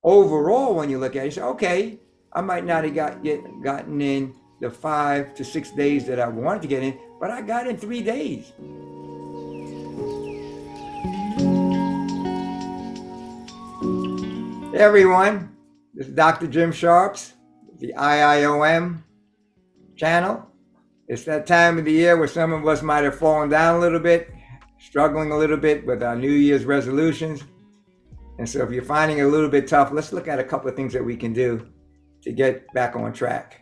overall, when you look at it, you say, okay, I might not have gotten in the 5 to 6 days that I wanted to get in, but I got in 3 days. Hey everyone, this is Dr. Jim Sharps, the IIOM channel. It's that time of the year where some of us might have fallen down a little bit, struggling a little bit with our New Year's resolutions. And so if you're finding it a little bit tough, let's look at a couple of things that we can do to get back on track.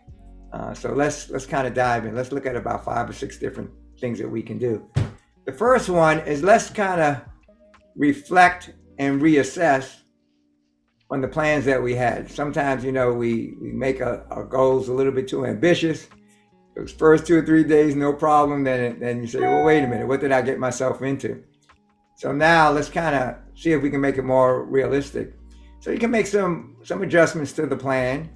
So let's kind of dive in. Let's look at about 5 or 6 different things that we can do. The first one is let's kind of reflect and reassess on the plans that we had. Sometimes, we make our goals a little bit too ambitious. Those first 2 or 3 days, no problem. Then you say, well, wait a minute, what did I get myself into? So now let's kind of see if we can make it more realistic. So you can make some adjustments to the plan.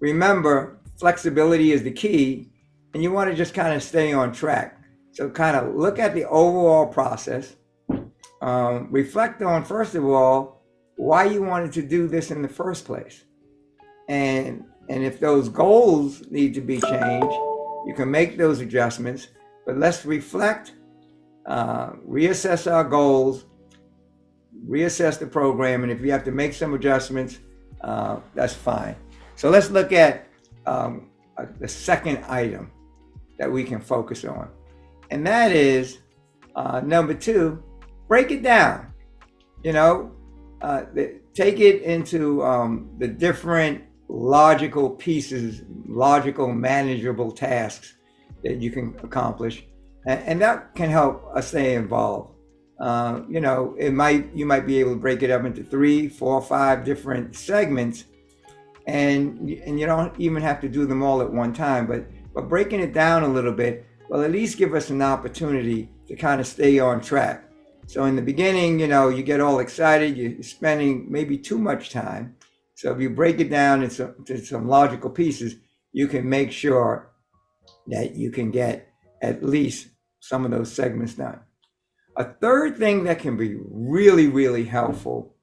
Remember, flexibility is the key, and you want to just kind of stay on track. So kind of look at the overall process. Reflect on, first of all, why you wanted to do this in the first place. And if those goals need to be changed, you can make those adjustments. But let's reflect, reassess our goals, reassess the program, and if you have to make some adjustments, that's fine. So let's look at the second item that we can focus on. And that is, number 2, break it down. Take it into the different logical pieces, logical manageable tasks that you can accomplish, and that can help us stay involved. You might be able to break it up into 3, 4, 5 different segments, and you don't even have to do them all at one time, but breaking it down a little bit will at least give us an opportunity to kind of stay on track. So in the beginning, you get all excited, you're spending maybe too much time. So if you break it down into some logical pieces, you can make sure that you can get at least some of those segments done. A third thing that can be really, really helpful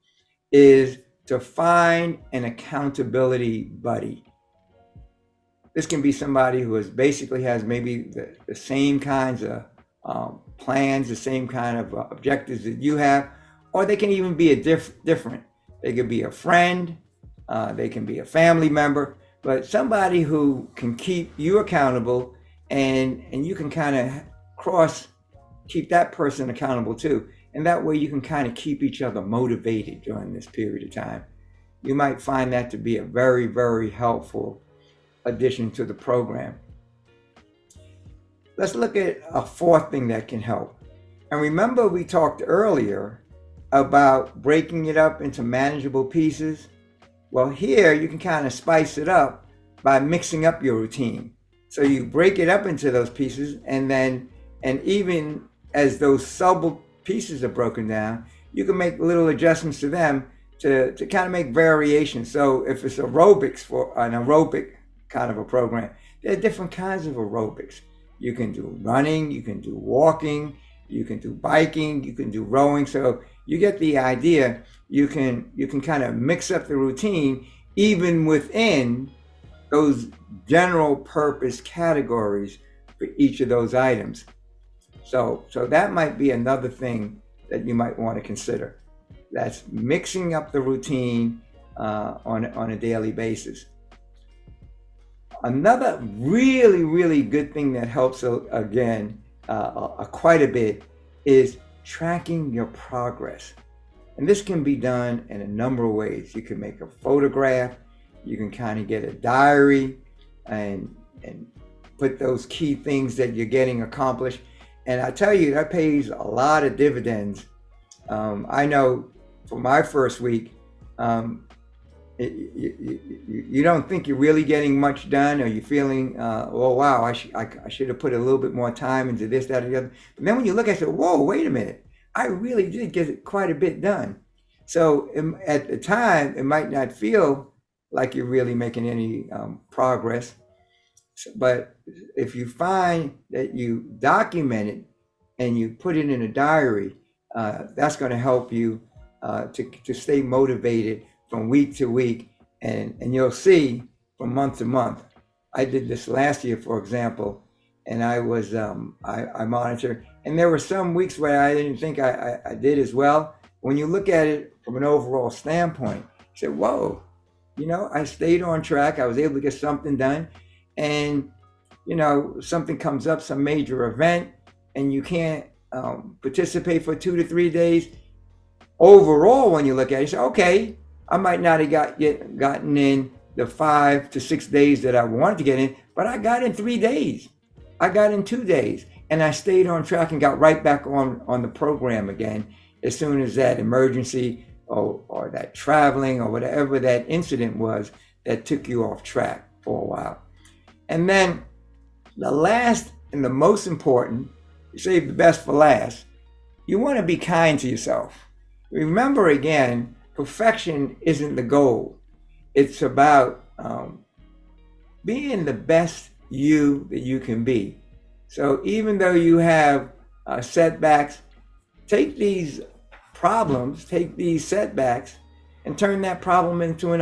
is to find an accountability buddy. This can be somebody who basically has maybe the same kinds of plans, the same kind of objectives that you have, or they can even be different. They could be a friend, they can be a family member, but somebody who can keep you accountable, and you can kind of keep that person accountable too. And that way you can kind of keep each other motivated during this period of time. You might find that to be a very, very helpful addition to the program. Let's look at a fourth thing that can help. And remember, we talked earlier about breaking it up into manageable pieces. Well, here you can kind of spice it up by mixing up your routine. So you break it up into those pieces, and even as those sub pieces are broken down, you can make little adjustments to them to kind of make variations. So if it's aerobics, for an aerobic kind of a program, there are different kinds of aerobics. You can do running, you can do walking, you can do biking, you can do rowing. So you get the idea. You can kind of mix up the routine even within those general purpose categories for each of those items. So that might be another thing that you might want to consider. That's mixing up the routine on a daily basis. Another really, really good thing that helps, again, quite a bit is tracking your progress. And this can be done in a number of ways. You can make a photograph, you can kind of get a diary and put those key things that you're getting accomplished. And I tell you, that pays a lot of dividends. I know for my first week, you don't think you're really getting much done, or you're feeling, oh wow, I should have put a little bit more time into this, that, or the other. But then when you look at it, whoa, wait a minute, I really did get quite a bit done. So at the time, it might not feel like you're really making any progress. But if you find that you document it and you put it in a diary, that's going to help you to stay motivated from week to week, and you'll see from month to month. I did this last year, for example, and I was I monitored, and there were some weeks where I didn't think I did as well. When you look at it from an overall standpoint, you say, whoa, I stayed on track. I was able to get something done, and something comes up, some major event, and you can't participate for 2 to 3 days. Overall, when you look at it, you say, okay, I might not have gotten in the 5 to 6 days that I wanted to get in, but I got in 3 days. I got in 2 days, and I stayed on track and got right back on the program again as soon as that emergency or that traveling or whatever that incident was that took you off track for a while. And then the last and the most important, you save the best for last, you want to be kind to yourself. Remember again, perfection isn't the goal. It's about being the best you that you can be. So even though you have setbacks, take these problems, take these setbacks, and turn that problem into an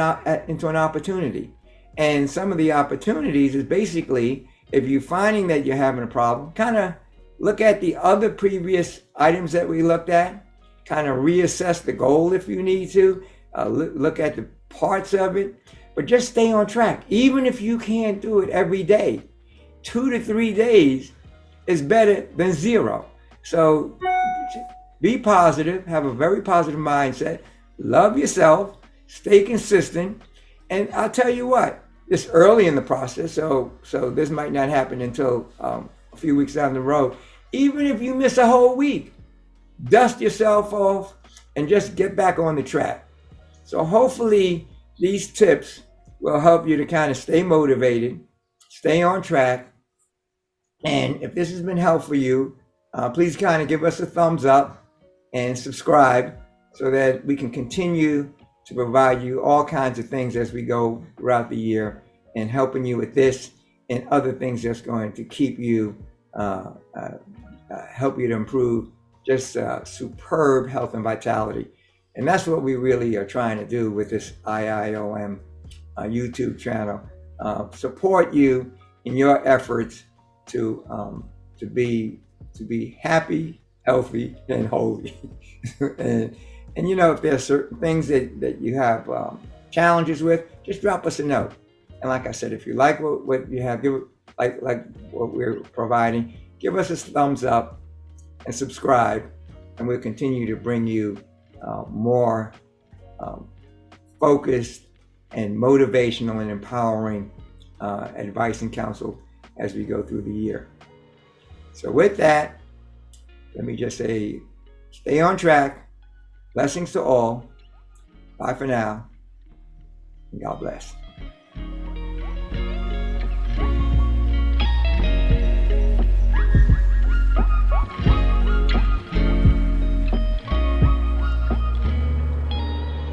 opportunity. And some of the opportunities is basically, if you're finding that you're having a problem, kind of look at the other previous items that we looked at, kind of reassess the goal if you need to, look at the parts of it, but just stay on track. Even if you can't do it every day, 2 to 3 days is better than 0. So be positive, have a very positive mindset, love yourself, stay consistent. And I'll tell you what, it's early in the process, so this might not happen until a few weeks down the road. Even if you miss a whole week, dust yourself off and just get back on the track. So hopefully these tips will help you to kind of stay motivated, stay on track. And if this has been helpful for you, please kind of give us a thumbs up and subscribe so that we can continue to provide you all kinds of things as we go throughout the year, and helping you with this and other things that's going to keep you, help you to improve just superb health and vitality. And that's what we really are trying to do with this IIOM YouTube channel. Support you in your efforts to be happy, healthy, and holy. and if there's certain things that you have challenges with, just drop us a note. And like I said, if you like what you have, like what we're providing, give us a thumbs up and subscribe, and we'll continue to bring you more focused and motivational and empowering advice and counsel as we go through the year. So with that, let me just say, stay on track. Blessings to all. Bye for now. And God bless.